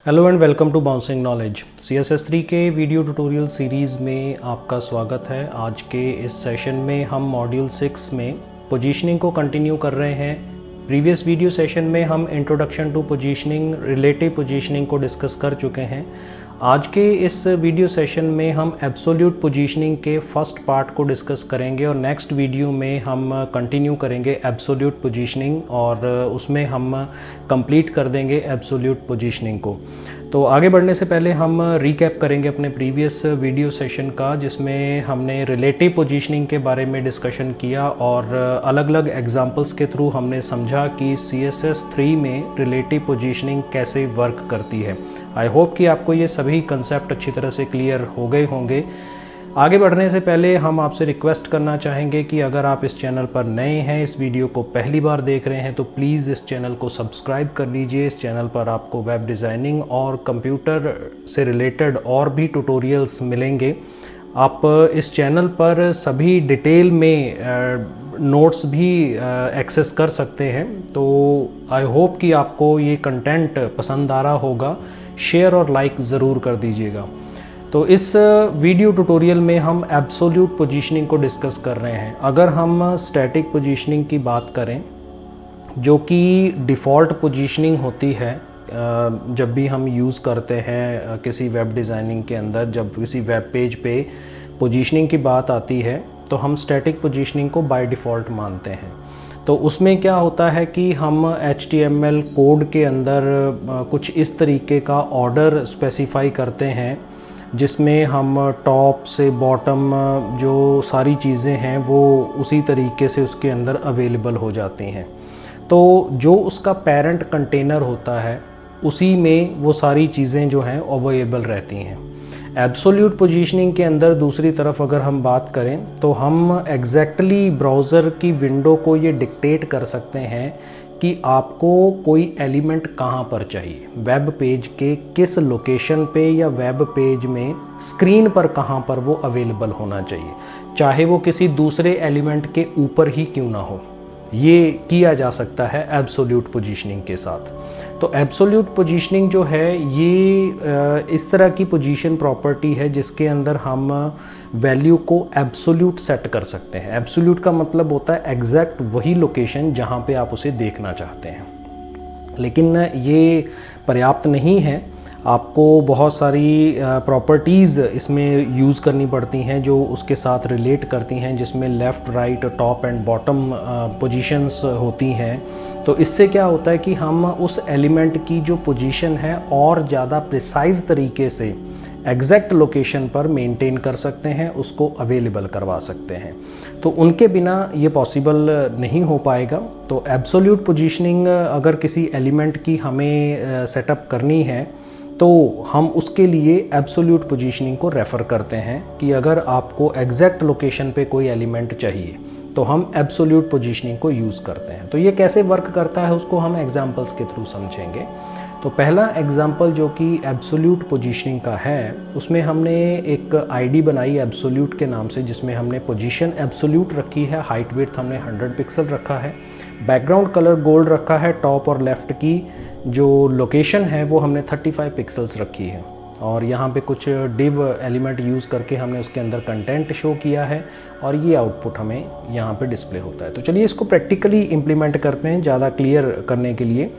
Hello and welcome to bouncing knowledge. CSS3 के video tutorial series में आपका स्वागत है। आज के इस सेशन में हम मॉड्यूल 6 में पोजीशनिंग को कंटिन्यू कर रहे हैं। प्रीवियस वीडियो सेशन में हम introduction to positioning, relative positioning को डिस्कस कर चुके हैं। आज के इस वीडियो सेशन में हम एब्सोल्यूट पोजीशनिंग के फर्स्ट पार्ट को डिस्कस करेंगे और नेक्स्ट वीडियो में हम कंटिन्यू करेंगे एब्सोल्यूट पोजीशनिंग और उसमें हम कंप्लीट कर देंगे एब्सोल्यूट पोजीशनिंग को। तो आगे बढ़ने से पहले हम रिकैप करेंगे अपने प्रीवियस वीडियो सेशन का, जिसमें हमने रिलेटिव पोजीशनिंग के बारे में डिस्कशन किया और अलग अलग एग्जांपल्स के थ्रू हमने समझा कि CSS3 में रिलेटिव पोजीशनिंग कैसे वर्क करती है। आई होप कि आपको ये सभी कंसेप्ट अच्छी तरह से क्लियर हो गए होंगे। आगे बढ़ने से पहले हम आपसे रिक्वेस्ट करना चाहेंगे कि अगर आप इस चैनल पर नए हैं, इस वीडियो को पहली बार देख रहे हैं, तो प्लीज़ इस चैनल को सब्सक्राइब कर लीजिए। इस चैनल पर आपको वेब डिज़ाइनिंग और कंप्यूटर से रिलेटेड और भी ट्यूटोरियल्स मिलेंगे। आप इस चैनल पर सभी डिटेल में नोट्स भी एक्सेस कर सकते हैं। तो आई होप कि आपको ये कंटेंट पसंद आ रहा होगा। शेयर और लाइक ज़रूर कर दीजिएगा। तो इस वीडियो ट्यूटोरियल में हम एब्सोल्यूट पोजीशनिंग को डिस्कस कर रहे हैं। अगर हम स्टैटिक पोजीशनिंग की बात करें, जो कि डिफ़ॉल्ट पोजीशनिंग होती है जब भी हम यूज़ करते हैं किसी वेब डिज़ाइनिंग के अंदर, जब किसी वेब पेज पे पोजीशनिंग की बात आती है तो हम स्टैटिक पोजीशनिंग को बाय डिफ़ॉल्ट मानते हैं। तो उसमें क्या होता है कि हम HTML कोड के अंदर कुछ इस तरीके का ऑर्डर स्पेसिफाई करते हैं, जिसमें हम टॉप से बॉटम जो सारी चीज़ें हैं वो उसी तरीके से उसके अंदर अवेलेबल हो जाती हैं। तो जो उसका पेरेंट कंटेनर होता है उसी में वो सारी चीज़ें जो हैं अवेलेबल रहती हैं। एब्सोल्यूट पोजीशनिंग के अंदर दूसरी तरफ अगर हम बात करें तो हम एग्जैक्टली ब्राउज़र की विंडो को ये डिक्टेट कर सकते हैं कि आपको कोई एलिमेंट कहाँ पर चाहिए, वेब पेज के किस लोकेशन पे या वेब पेज में स्क्रीन पर कहाँ पर वो अवेलेबल होना चाहिए, चाहे वो किसी दूसरे एलिमेंट के ऊपर ही क्यों ना हो। ये किया जा सकता है एब्सोल्यूट पोजीशनिंग के साथ। तो एब्सोल्यूट पोजीशनिंग जो है ये इस तरह की पोजीशन प्रॉपर्टी है जिसके अंदर हम वैल्यू को एब्सोल्यूट सेट कर सकते हैं। एब्सोल्यूट का मतलब होता है एग्जैक्ट वही लोकेशन जहाँ पे आप उसे देखना चाहते हैं। लेकिन ये पर्याप्त नहीं है, आपको बहुत सारी प्रॉपर्टीज़ इसमें यूज़ करनी पड़ती हैं जो उसके साथ रिलेट करती हैं, जिसमें left, right, top and bottom positions होती हैं। तो इससे क्या होता है कि हम उस एलिमेंट की जो पोजीशन है और ज़्यादा प्रिसाइज तरीके से एग्जैक्ट लोकेशन पर मेंटेन कर सकते हैं, उसको अवेलेबल करवा सकते हैं। तो उनके बिना ये पॉसिबल नहीं हो पाएगा। तो एब्सोल्यूट पोजीशनिंग अगर किसी एलिमेंट की हमें सेटअप करनी है तो हम उसके लिए एब्सोल्यूट पोजीशनिंग को रेफ़र करते हैं कि अगर आपको एग्जैक्ट लोकेशन पे कोई एलिमेंट चाहिए तो हम एब्सोल्यूट पोजीशनिंग को यूज़ करते हैं। तो ये कैसे वर्क करता है उसको हम एग्जांपल्स के थ्रू समझेंगे। तो पहला एग्जांपल जो कि एब्सोल्यूट पोजीशनिंग का है, उसमें हमने एक आईडी बनाई एब्सोल्यूट के नाम से, जिसमें हमने पोजीशन एब्सोल्यूट रखी है, हाइट विड्थ हमने 100 पिक्सल रखा है, बैकग्राउंड कलर गोल्ड रखा है, टॉप और लेफ़्ट की जो लोकेशन है वो हमने 35 पिक्सल्स रखी है, और यहाँ पे कुछ डिव एलिमेंट यूज़ करके हमने उसके अंदर कंटेंट शो किया है और ये आउटपुट हमें यहाँ पे डिस्प्ले होता है। तो चलिए इसको प्रैक्टिकली इम्प्लीमेंट करते हैं ज़्यादा क्लियर करने के लिए।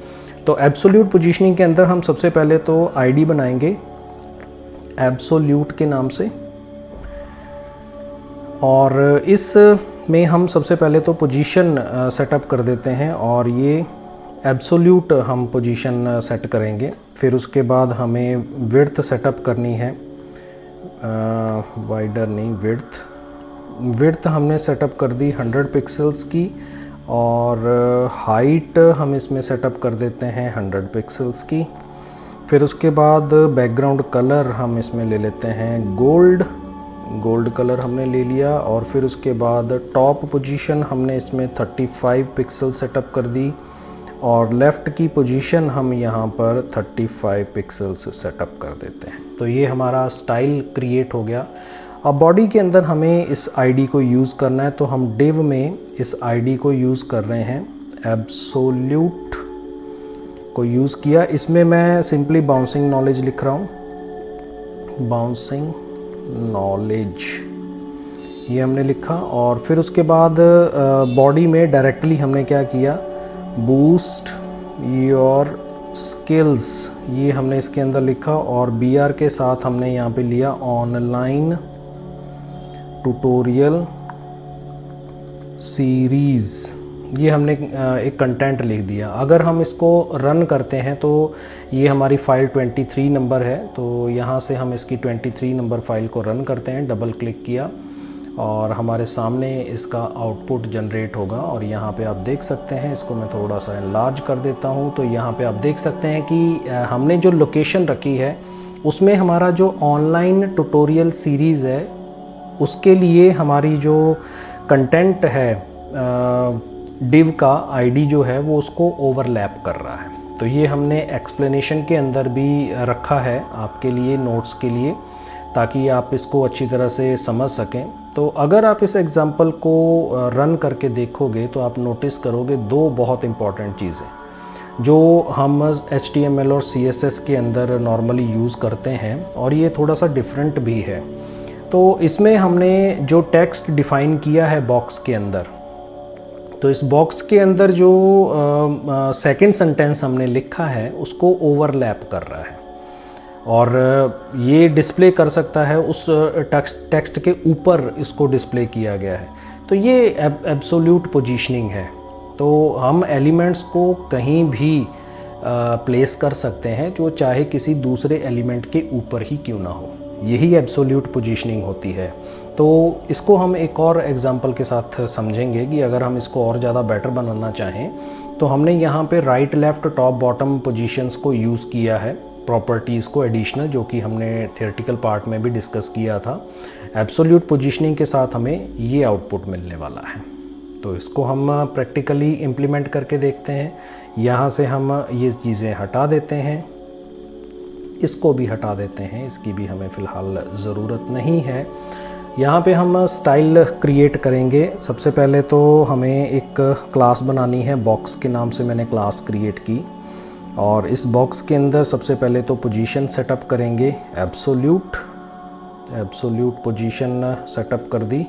तो एब्सोल्यूट पोजीशनिंग के अंदर हम सबसे पहले तो आईडी बनाएंगे एब्सोल्यूट के नाम से, और इस में हम सबसे पहले तो पोजीशन सेटअप कर देते हैं और ये एब्सोल्यूट हम पोजीशन सेट करेंगे। फिर उसके बाद हमें विड्थ सेटअप करनी है, वाइडर नहीं, विड्थ हमने सेटअप कर दी 100 पिक्सल्स की, और हाइट हम इसमें सेटअप कर देते हैं 100 पिक्सल्स की। फिर उसके बाद बैकग्राउंड कलर हम इसमें ले लेते हैं गोल्ड कलर हमने ले लिया, और फिर उसके बाद टॉप पोजीशन हमने इसमें 35 पिक्सल सेटअप कर दी, और लेफ़्ट की पोजीशन हम यहाँ पर 35 पिक्सल्स सेटअप कर देते हैं। तो ये हमारा स्टाइल क्रिएट हो गया। अब बॉडी के अंदर हमें इस आईडी को यूज़ करना है, तो हम डिव में इस आईडी को यूज़ कर रहे हैं, एब्सोल्यूट को यूज़ किया। इसमें मैं सिंपली बाउंसिंग नॉलेज लिख रहा हूँ, बाउंसिंग नॉलेज, ये हमने लिखा। और फिर उसके बाद बॉडी में डायरेक्टली हमने क्या किया, बूस्ट योर स्किल्स, ये हमने इसके अंदर लिखा। और BR के साथ हमने यहाँ पे लिया ऑनलाइन ट्यूटोरियल सीरीज़, ये हमने एक कंटेंट लिख दिया। अगर हम इसको रन करते हैं तो ये हमारी फ़ाइल 23 नंबर है, तो यहाँ से हम इसकी 23 नंबर फ़ाइल को रन करते हैं। डबल क्लिक किया और हमारे सामने इसका आउटपुट जनरेट होगा। और यहाँ पे आप देख सकते हैं, इसको मैं थोड़ा सा एनलार्ज कर देता हूँ, तो यहाँ पे आप देख सकते हैं कि हमने जो लोकेशन रखी है उसमें हमारा जो ऑनलाइन ट्यूटोरियल सीरीज़ है उसके लिए हमारी जो कंटेंट है डिव का आईडी जो है वो उसको ओवरलैप कर रहा है। तो ये हमने एक्सप्लेनेशन के अंदर भी रखा है आपके लिए, नोट्स के लिए, ताकि आप इसको अच्छी तरह से समझ सकें। तो अगर आप इस एग्ज़ाम्पल को रन करके देखोगे तो आप नोटिस करोगे दो बहुत इम्पॉर्टेंट चीज़ें जो हम HTML और CSS के अंदर नॉर्मली यूज़ करते हैं, और ये थोड़ा सा डिफरेंट भी है। तो इसमें हमने जो टेक्स्ट डिफ़ाइन किया है बॉक्स के अंदर, तो इस बॉक्स के अंदर जो सेकंड सेंटेंस हमने लिखा है उसको ओवरलैप कर रहा है, और ये डिस्प्ले कर सकता है उस टेक्स्ट के ऊपर इसको डिस्प्ले किया गया है। तो ये एब्सोल्यूट पोजीशनिंग है। तो हम एलिमेंट्स को कहीं भी प्लेस कर सकते हैं, जो चाहे किसी दूसरे एलिमेंट के ऊपर ही क्यों ना हो, यही एब्सोल्यूट पोजीशनिंग होती है। तो इसको हम एक और एग्जांपल के साथ समझेंगे कि अगर हम इसको और ज़्यादा बेटर बनाना चाहें तो हमने यहाँ पे right left top bottom positions को यूज़ किया है, प्रॉपर्टीज़ को एडिशनल, जो कि हमने थियोरेटिकल पार्ट में भी डिस्कस किया था। एब्सोल्यूट पोजीशनिंग के साथ हमें ये आउटपुट मिलने वाला है। तो इसको हम प्रैक्टिकली इम्प्लीमेंट करके देखते हैं। यहाँ से हम ये चीज़ें हटा देते हैं, इसको भी हटा देते हैं, इसकी भी हमें फ़िलहाल ज़रूरत नहीं है। यहाँ पे हम स्टाइल क्रिएट करेंगे। सबसे पहले तो हमें एक क्लास बनानी है, बॉक्स के नाम से मैंने क्लास क्रिएट की। और इस बॉक्स के अंदर सबसे पहले तो पोजीशन सेटअप करेंगे, एब्सोल्यूट पोजीशन सेटअप कर दी।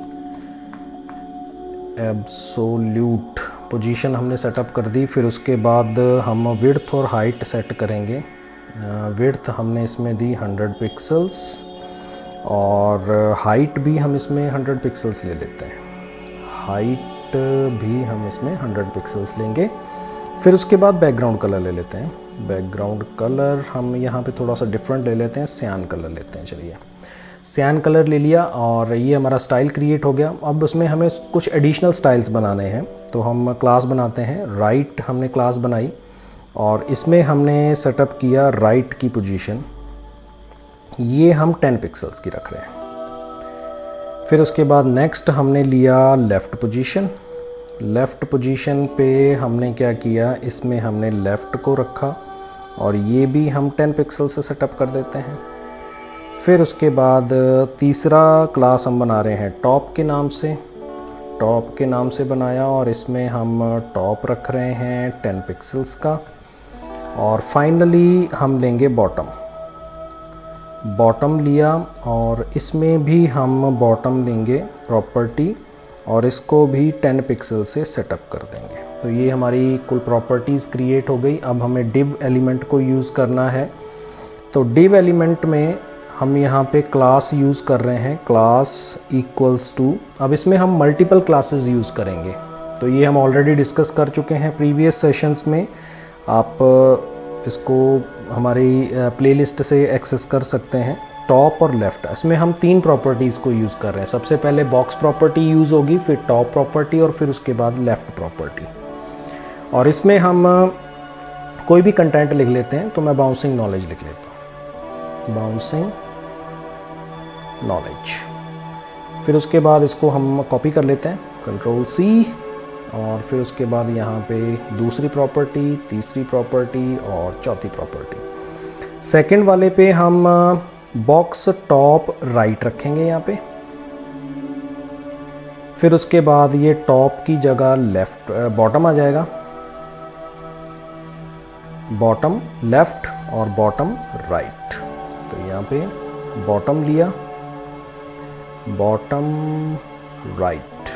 एब्सोल्यूट पोजीशन हमने सेटअप कर दी। फिर उसके बाद हम विड्थ और हाइट सेट करेंगे। विड्थ हमने इसमें दी 100 पिक्सल्स, और हाइट भी हम इसमें 100 पिक्सल्स ले लेते हैं। हाइट भी हम इसमें 100 पिक्सल्स लेंगे। फिर उसके बाद बैकग्राउंड कलर ले लेते हैं। बैकग्राउंड कलर हम यहाँ पे थोड़ा सा डिफरेंट ले लेते हैं, सियान कलर लेते हैं। चलिए, सियान कलर ले लिया और ये हमारा स्टाइल क्रिएट हो गया। अब उसमें हमें कुछ एडिशनल स्टाइल्स बनाने हैं, तो हम क्लास बनाते हैं। राइट हमने क्लास बनाई और इसमें हमने सेटअप किया राइट की पोजीशन, ये हम 10 पिक्सल्स की रख रहे हैं। फिर उसके बाद नेक्स्ट हमने लिया लेफ़्ट पोजीशन। लेफ़्ट पोजीशन पे हमने क्या किया, इसमें हमने लेफ़्ट को रखा और ये भी हम 10 पिक्सल से सेटअप कर देते हैं। फिर उसके बाद तीसरा क्लास हम बना रहे हैं टॉप के नाम से। टॉप के नाम से बनाया और इसमें हम टॉप रख रहे हैं 10 पिक्सल्स का। और फाइनली हम लेंगे बॉटम। बॉटम लिया और इसमें भी हम बॉटम लेंगे प्रॉपर्टी, और इसको भी 10 पिक्सल से सेटअप कर देंगे। तो ये हमारी कुल प्रॉपर्टीज़ क्रिएट हो गई। अब हमें डिव एलिमेंट को यूज़ करना है। तो डिव एलिमेंट में हम यहाँ पे क्लास यूज़ कर रहे हैं, क्लास इक्वल्स टू। अब इसमें हम मल्टीपल क्लासेस यूज़ करेंगे, तो ये हम ऑलरेडी डिस्कस कर चुके हैं प्रीवियस सेशंस में। आप इसको हमारी प्लेलिस्ट से एक्सेस कर सकते हैं। टॉप और लेफ़्ट, इसमें हम 3 प्रॉपर्टीज़ को यूज़ कर रहे हैं। सबसे पहले बॉक्स प्रॉपर्टी यूज़ होगी, फिर टॉप प्रॉपर्टी और फिर उसके बाद लेफ़्ट प्रॉपर्टी। और इसमें हम कोई भी कंटेंट लिख लेते हैं, तो मैं बाउंसिंग नॉलेज लिख लेता हूँ, बाउंसिंग नॉलेज। फिर उसके बाद इसको हम कॉपी कर लेते हैं, Ctrl+C, और फिर उसके बाद यहाँ पे दूसरी प्रॉपर्टी, तीसरी प्रॉपर्टी और चौथी प्रॉपर्टी। सेकंड वाले पे हम बॉक्स टॉप राइट रखेंगे यहाँ पे। फिर उसके बाद ये टॉप की जगह लेफ्ट बॉटम आ जाएगा। बॉटम लेफ़्ट और बॉटम राइट। तो यहाँ पे बॉटम लिया, बॉटम राइट।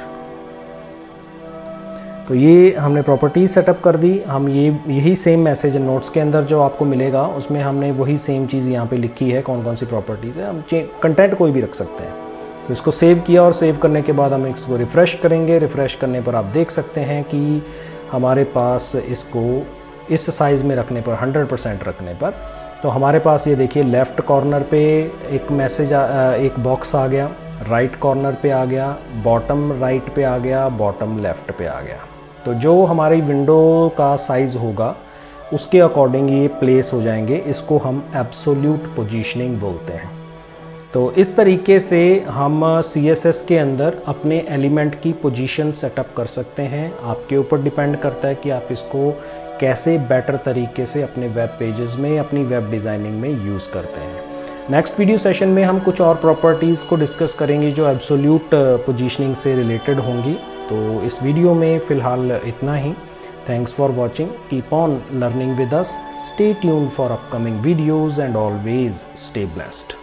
तो ये हमने प्रॉपर्टी सेटअप कर दी। हम यही सेम मैसेज नोट्स के अंदर जो आपको मिलेगा उसमें हमने वही सेम चीज़ यहाँ पे लिखी है, कौन कौन सी प्रॉपर्टीज़ है। हम कंटेंट कोई भी रख सकते हैं। तो इसको सेव किया और सेव करने के बाद हम इसको रिफ़्रेश करेंगे। रिफ़्रेश करने पर आप देख सकते हैं कि हमारे पास इसको इस साइज़ में रखने पर 100% रखने पर तो हमारे पास ये देखिए लेफ़्ट कॉर्नर पे एक मैसेज एक बॉक्स आ गया, राइट कॉर्नर पे आ गया, बॉटम राइट पे आ गया, बॉटम लेफ़्ट पे आ गया। तो जो हमारी विंडो का साइज़ होगा उसके अकॉर्डिंग ये प्लेस हो जाएंगे। इसको हम एब्सोल्यूट पोजीशनिंग बोलते हैं। तो इस तरीके से हम CSS के अंदर अपने एलिमेंट की पोजीशन सेटअप कर सकते हैं। आपके ऊपर डिपेंड करता है कि आप इसको कैसे बेटर तरीके से अपने वेब पेजेस में, अपनी वेब डिज़ाइनिंग में यूज़ करते हैं। नेक्स्ट वीडियो सेशन में हम कुछ और प्रॉपर्टीज़ को डिस्कस करेंगे जो एब्सोल्यूट पोजीशनिंग से रिलेटेड होंगी। तो इस वीडियो में फ़िलहाल इतना ही। Thanks for watching. Keep on learning with us. Stay tuned for upcoming videos and always stay blessed.